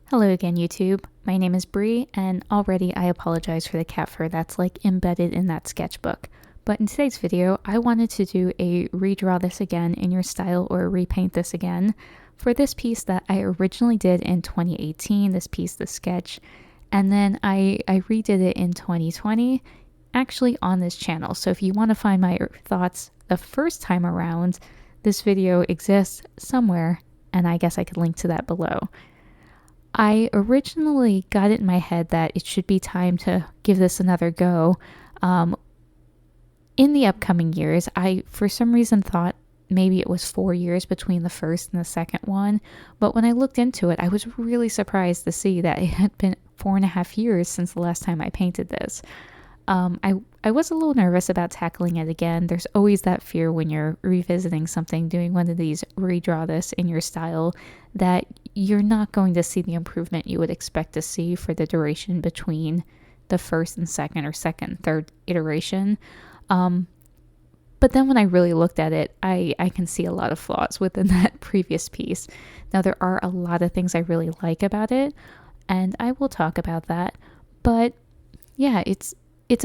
Hello again, YouTube. My name is Bree, and already I apologize for the cat fur that's like embedded in that sketchbook. But in today's video, I wanted to do a redraw this again in your style or repaint this again for this piece that I originally did in 2018, this piece, the sketch, and then I redid it in 2020, actually on this channel. So if you want to find my thoughts the first time around, this video exists somewhere, and I guess I could link to that below. I originally got it in my head that it should be time to give this another go. In the upcoming years, I, for some reason, thought maybe it was 4 years between the first and the second one. But when I looked into it, I was really surprised to see that it had been 4.5 years since the last time I painted this. I was a little nervous about tackling it again. There's always that fear when you're revisiting something, doing one of these redraw this in your style, that you're not going to see the improvement you would expect to see for the duration between the first and second or second and third iteration. But then when I really looked at it, I can see a lot of flaws within that previous piece. Now, there are a lot of things I really like about it, and I will talk about that. But yeah, it's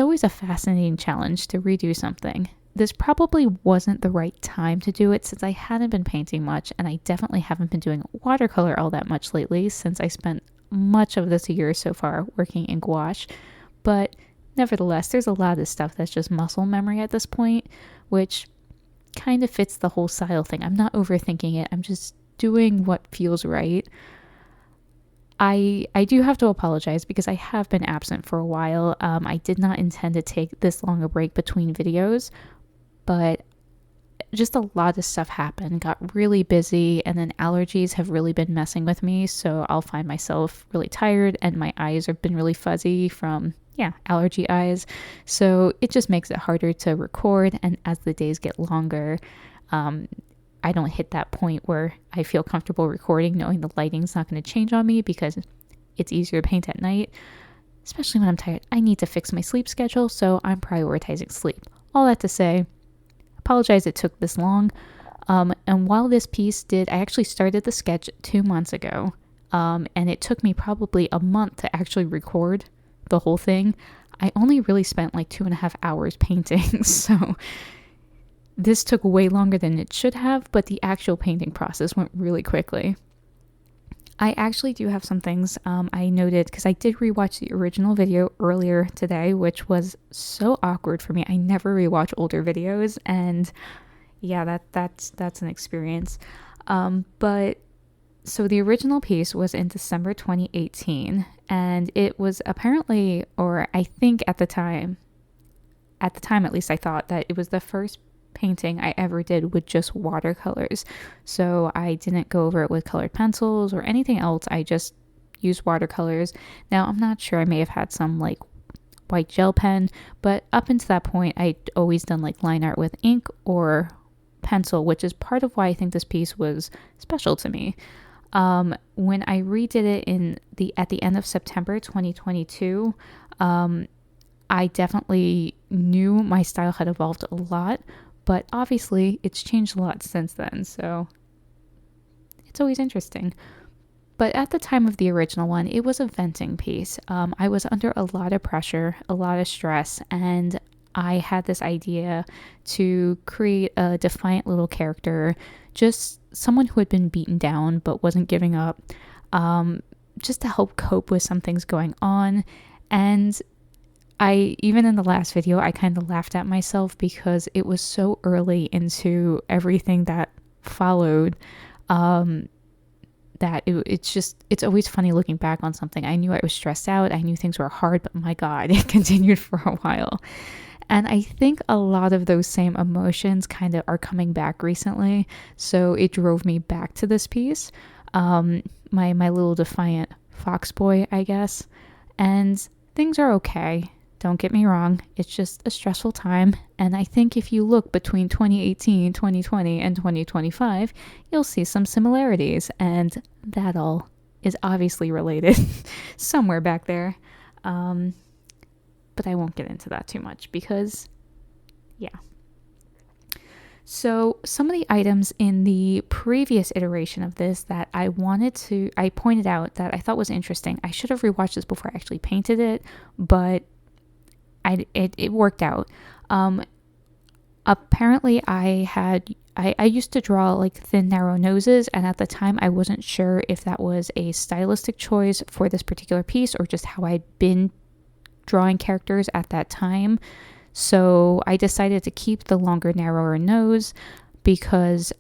always a fascinating challenge to redo something. This probably wasn't the right time to do it since I hadn't been painting much, and I definitely haven't been doing watercolor all that much lately since I spent much of this year so far working in gouache. But nevertheless, there's a lot of stuff that's just muscle memory at this point, which kind of fits the whole style thing. I'm not overthinking it. I'm just doing what feels right. I do have to apologize because I have been absent for a while. I did not intend to take this long a break between videos, but just a lot of stuff happened, got really busy, and then allergies have really been messing with me, so I'll find myself really tired and my eyes have been really fuzzy from, allergy eyes. So it just makes it harder to record, and as the days get longer, I don't hit that point where I feel comfortable recording knowing the lighting's not going to change on me because it's easier to paint at night, especially when I'm tired. I need to fix my sleep schedule, so I'm prioritizing sleep. All that to say, apologize it took this long. And while this piece did, I actually started the sketch 2 months ago, and it took me probably a month to actually record the whole thing. I only really spent like 2.5 hours painting, so this took way longer than it should have, but the actual painting process went really quickly. I actually do have some things I noted because I did rewatch the original video earlier today, which was so awkward for me. I never rewatch older videos, and yeah, that's an experience. But so the original piece was in December 2018, and it was apparently, or I think at the time at least, I thought that it was the first painting I ever did with just watercolors. So I didn't go over it with colored pencils or anything else. I just used watercolors. Now, I'm not sure, I may have had some like white gel pen, but up until that point, I'd always done like line art with ink or pencil, which is part of why I think this piece was special to me. When I redid it at the end of September 2022, I definitely knew my style had evolved a lot, but obviously it's changed a lot since then, so it's always interesting. But at the time of the original one, it was a venting piece. I was under a lot of pressure, a lot of stress, and I had this idea to create a defiant little character, just someone who had been beaten down but wasn't giving up, just to help cope with some things going on. And even in the last video, I kind of laughed at myself because it was so early into everything that followed, that it's always funny looking back on something. I knew I was stressed out. I knew things were hard, but my God, it continued for a while. And I think a lot of those same emotions kind of are coming back recently. So it drove me back to this piece, my little defiant fox boy, I guess. And things are okay. Don't get me wrong, it's just a stressful time, and I think if you look between 2018, 2020, and 2025, you'll see some similarities, and that all is obviously related somewhere back there. But I won't get into that too much because, yeah. So some of the items in the previous iteration of this that I pointed out that I thought was interesting. I should have rewatched this before I actually painted it, but it worked out. Apparently I used to draw like thin, narrow noses, and at the time I wasn't sure if that was a stylistic choice for this particular piece or just how I'd been drawing characters at that time. So I decided to keep the longer, narrower nose because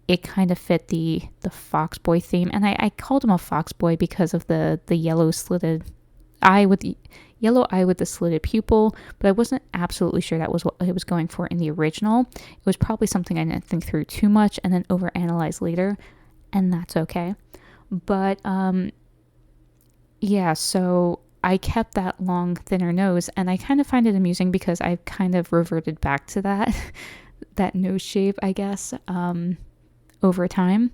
it kind of fit the fox boy theme. And I called him a fox boy because of the yellow slitted eye with the yellow eye with the slitted pupil, but I wasn't absolutely sure that was what I was going for in the original. It was probably something I didn't think through too much and then overanalyze later, and that's okay. But yeah, so I kept that long, thinner nose, and I kind of find it amusing because I've kind of reverted back to that that nose shape, I guess, over time.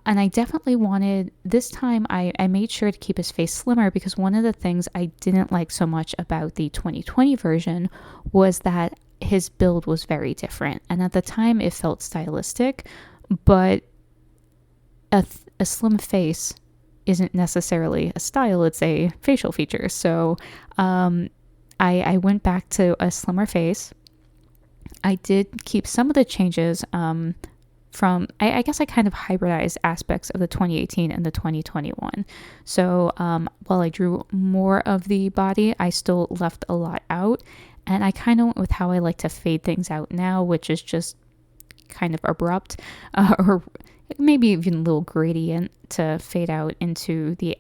And I definitely wanted, this time I made sure to keep his face slimmer because one of the things I didn't like so much about the 2020 version was that his build was very different. And at the time it felt stylistic, but a slim face isn't necessarily a style, it's a facial feature. So I went back to a slimmer face. I did keep some of the changes from, I guess I kind of hybridized aspects of the 2018 and the 2021. So while I drew more of the body, I still left a lot out. And I kind of went with how I like to fade things out now, which is just kind of abrupt or maybe even a little gradient to fade out into the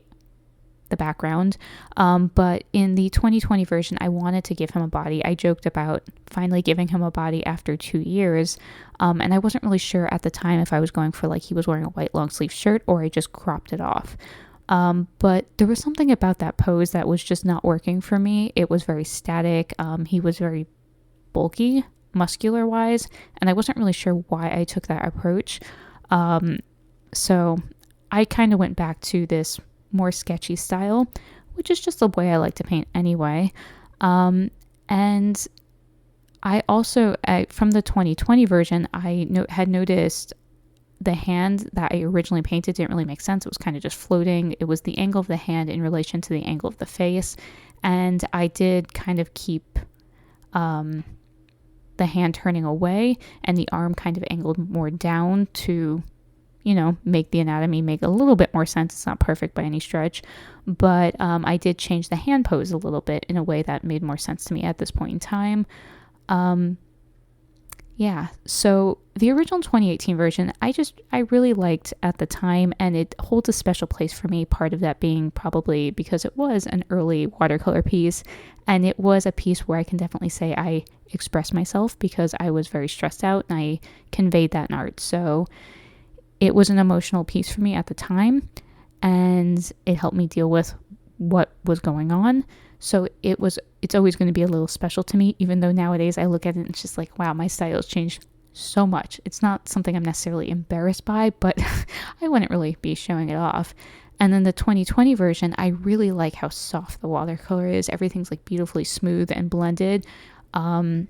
background. But in the 2020 version, I wanted to give him a body. I joked about finally giving him a body after 2 years. And I wasn't really sure at the time if I was going for like he was wearing a white long sleeve shirt or I just cropped it off. But there was something about that pose that was just not working for me. It was very static. He was very bulky, muscular wise, and I wasn't really sure why I took that approach. So I kind of went back to this more sketchy style, which is just the way I like to paint anyway. And I also, from the 2020 version, I had noticed the hand that I originally painted didn't really make sense. It was kind of just floating. It was the angle of the hand in relation to the angle of the face. And I did kind of keep the hand turning away and the arm kind of angled more down to, you know, make the anatomy make a little bit more sense. It's not perfect by any stretch, but I did change the hand pose a little bit in a way that made more sense to me at this point in time. Yeah, so the original 2018 version, I really liked at the time, and it holds a special place for me, part of that being probably because it was an early watercolor piece, and it was a piece where I can definitely say I expressed myself because I was very stressed out, and I conveyed that in art. So it was an emotional piece for me at the time, and it helped me deal with what was going on. So it's always going to be a little special to me, even though nowadays I look at it and it's just like, wow, my style has changed so much. It's not something I'm necessarily embarrassed by, but I wouldn't really be showing it off. And then the 2020 version, I really like how soft the watercolor is. Everything's like beautifully smooth and blended. And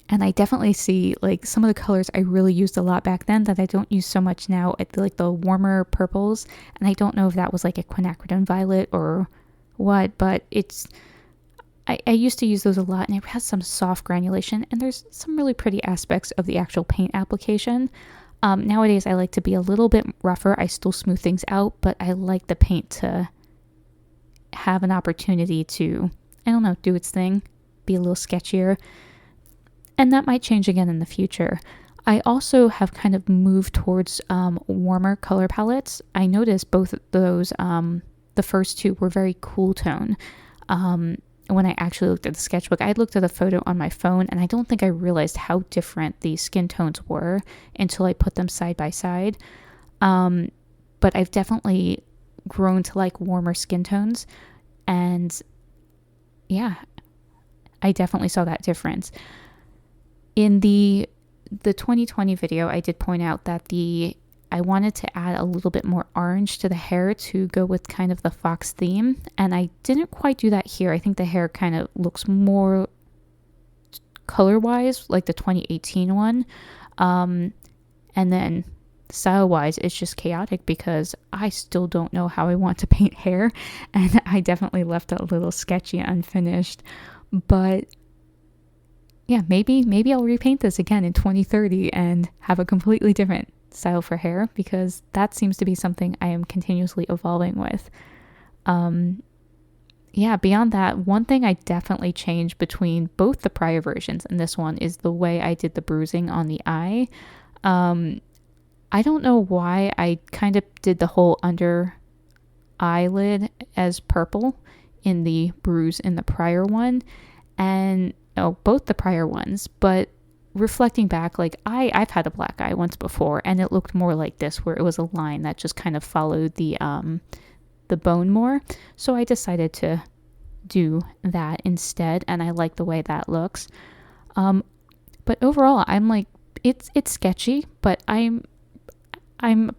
I definitely see like some of the colors I really used a lot back then that I don't use so much now. I feel like the warmer purples, and I don't know if that was like a quinacridone violet or what, but I used to use those a lot, and it has some soft granulation, and there's some really pretty aspects of the actual paint application. Nowadays I like to be a little bit rougher. I still smooth things out, but I like the paint to have an opportunity to, I don't know, do its thing, be a little sketchier, and that might change again in the future. I also have kind of moved towards warmer color palettes. I noticed both of those, the first two were very cool tone. When I actually looked at the sketchbook, I looked at a photo on my phone, and I don't think I realized how different the skin tones were until I put them side by side. But I've definitely grown to like warmer skin tones, and yeah, I definitely saw that difference. In the 2020 video, I did point out that I wanted to add a little bit more orange to the hair to go with kind of the fox theme, and I didn't quite do that here. I think the hair kind of looks more color-wise like the 2018 one, And then style-wise, it's just chaotic because I still don't know how I want to paint hair, and I definitely left it a little sketchy and unfinished. But yeah, maybe I'll repaint this again in 2030 and have a completely different style for hair, because that seems to be something I am continuously evolving with. Yeah, beyond that, one thing I definitely changed between both the prior versions and this one is the way I did the bruising on the eye. I don't know why I kind of did the whole under eyelid as purple in the bruise in the prior one, and both the prior ones, but reflecting back, like I've had a black eye once before, and it looked more like this, where it was a line that just kind of followed the bone more. So I decided to do that instead, and I like the way that looks. But overall, I'm like, it's sketchy, but I'm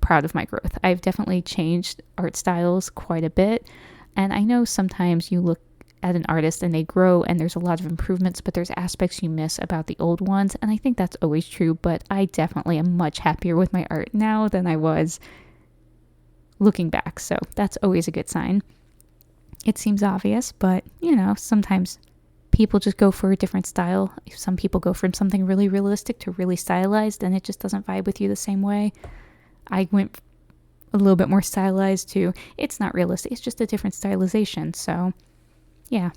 proud of my growth. I've definitely changed art styles quite a bit, and I know sometimes you look at an artist and they grow and there's a lot of improvements, but there's aspects you miss about the old ones, and I think that's always true, but I definitely am much happier with my art now than I was looking back, so that's always a good sign. It seems obvious, but sometimes people just go for a different style. Some people go from something really realistic to really stylized, and it just doesn't vibe with you the same way. I went a little bit more stylized to, it's not realistic, it's just a different stylization, so yeah.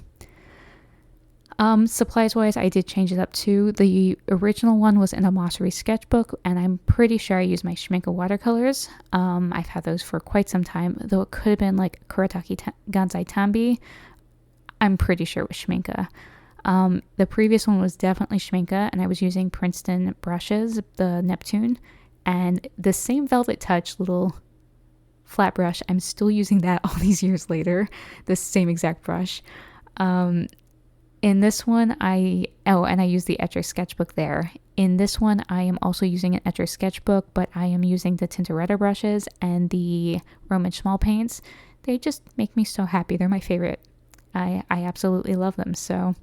Supplies wise, I did change it up too. The original one was in a Mossery Sketchbook, and I'm pretty sure I used my Schmincke Watercolors. I've had those for quite some time, though it could have been like Kuretake Gansai Tambi. I'm pretty sure it was Schmincke. The previous one was definitely Schmincke, and I was using Princeton Brushes, the Neptune, and the same Velvet Touch little flat brush. I'm still using that all these years later, the same exact brush. In this one, and I use the Etchr sketchbook there. In this one, I am also using an Etchr sketchbook, but I am using the Tintoretto brushes and the Roman Szmal paints. They just make me so happy. They're my favorite. I absolutely love them. So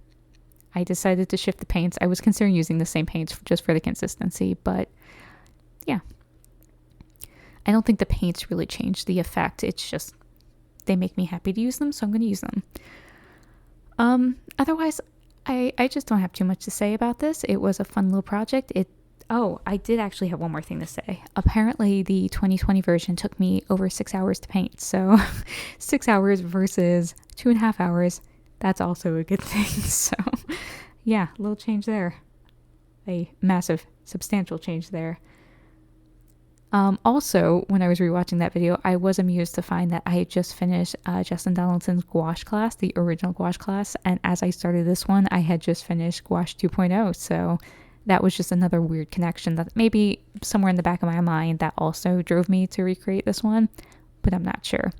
I decided to shift the paints. I was considering using the same paints just for the consistency, but yeah. I don't think the paints really change the effect. It's just they make me happy to use them, so I'm going to use them. Otherwise, I just don't have too much to say about this. It was a fun little project. I did actually have one more thing to say. Apparently, the 2020 version took me over 6 hours to paint. So 6 hours versus 2.5 hours. That's also a good thing. So yeah, a little change there. A massive, substantial change there. Also, when I was rewatching that video, I was amused to find that I had just finished Justin Donaldson's gouache class, the original gouache class, and as I started this one, I had just finished gouache 2.0, so that was just another weird connection that maybe somewhere in the back of my mind that also drove me to recreate this one, but I'm not sure.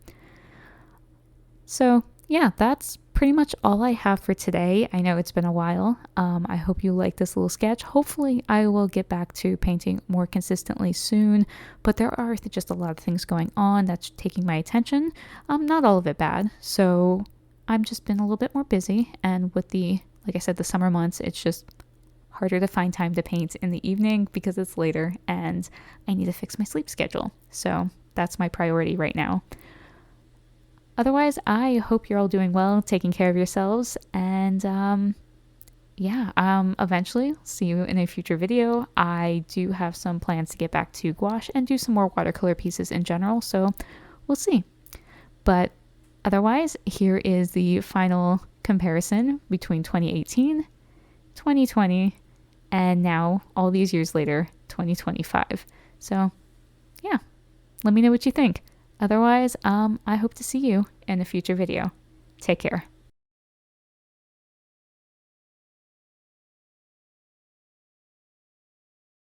So yeah, that's pretty much all I have for today. I know it's been a while. I hope you like this little sketch. Hopefully I will get back to painting more consistently soon, but there are just a lot of things going on that's taking my attention. Not all of it bad. So I've just been a little bit more busy, and with like I said, the summer months, it's just harder to find time to paint in the evening because it's later and I need to fix my sleep schedule. So that's my priority right now. Otherwise, I hope you're all doing well, taking care of yourselves, and eventually see you in a future video. I do have some plans to get back to gouache and do some more watercolor pieces in general, so we'll see. But otherwise, here is the final comparison between 2018, 2020, and now, all these years later, 2025. So, yeah, let me know what you think. Otherwise, I hope to see you in a future video. Take care.